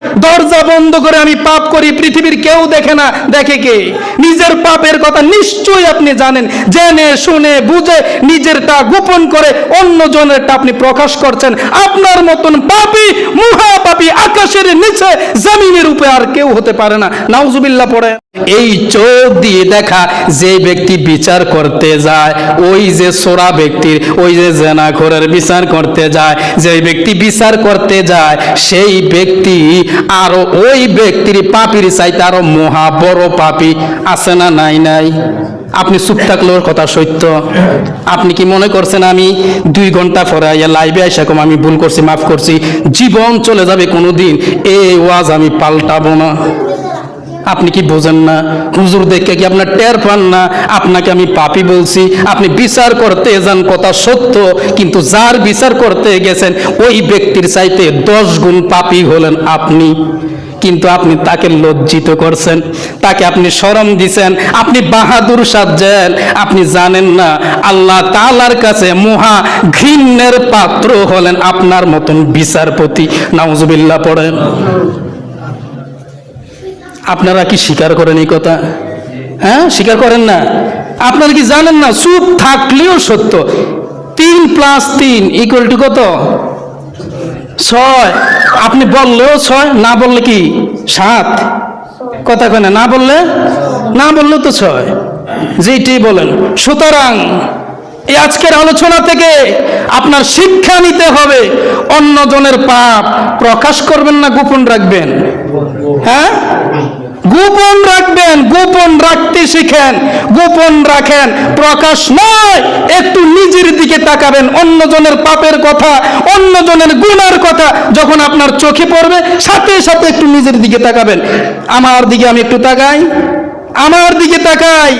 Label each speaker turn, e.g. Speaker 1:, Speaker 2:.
Speaker 1: দরজা বন্ধ করে আমি পাপ করি, পৃথিবীর কেউ দেখে না, দেখে কে? নিজের পাপের কথা নিশ্চয়ই আপনি জানেন, জেনে শুনে বুঝে নিজেরটা গোপন করে অন্য জনেরটা আপনি প্রকাশ করছেন। আপনার মতন পাপী, মহাপাপী আকাশের নিচে জমিনের উপরে আর কেউ হতে পারে না। নাউজুবিল্লাহ পড়ে। এই চোখ দিয়ে দেখা যে ব্যক্তি বিচার করতে যায়, ওই যে সোরা ব্যক্তির, ওই যে জেনাখোরের বিচার করতে যায়, যে ব্যক্তি বিচার করতে যায় সেই ব্যক্তি আরো ওই ব্যক্তির পাপীর চাইতে আরো মহা বড় পাপী আছে না? নাই নাই। আপনি চুপ থাকলেও কথা সত্য। আপনি কি মনে করছেন আমি 2 ঘন্টা পরে লাইভে আইসা কম আমি ভুল করছি, মাফ করছি, জীবন চলে যাবে কোনোদিন এই ওয়াজ আমি পাল্টাবো না? আপনি কি বোঝেন না? হুজুর দেখে কি আপনার টের পান না আপনাকে আমি পাপী বলছি? আপনি বিচার করতে যান, কথা সত্য, কিন্তু যার বিচার করতে গেছেন ওই ব্যক্তির চাইতে 10 গুণ পাপী হলেন আপনি। কিন্তু আপনি তাকে লজ্জিত করছেন, তাকে আপনি শরম দিছেন, আপনি বাহাদুর সাজছেন। আপনি জানেন না আল্লাহ তাআলার কাছে মহা ঘৃণ্যের পাত্র হলেন আপনার মতন বিচারপতি। নাউজুবিল্লাহ পড়েন। আপনারা কি স্বীকার করেন এই কথা? হ্যাঁ, স্বীকার করেন না? আপনারা কি জানেন না চুপ থাকলেও সত্য? 3 + 3 = কত? 6। আপনি বললেও 6, না বললে কি 7? কথা কেন? না বললে তো 6, যেইটাই বলেন। সুতরাং এই আজকের আলোচনা থেকে আপনার শিক্ষা নিতে হবে, অন্যজনের পাপ প্রকাশ করবেন না গোপন রাখবেন? হ্যাঁ, গোপন রাখবেন, গোপন রাখতে শিখেন, গোপন রাখেন, প্রকাশ নয়। একটু নিজের দিকে তাকাবেন, অন্যজনের পাপের কথা, অন্যজনের গুনার কথা যখন আপনার চোখে পড়বে সাথে সাথে একটু নিজের দিকে তাকাবেন। আমার দিকে আমি একটু তাকাই, আমার দিকে তাকাই।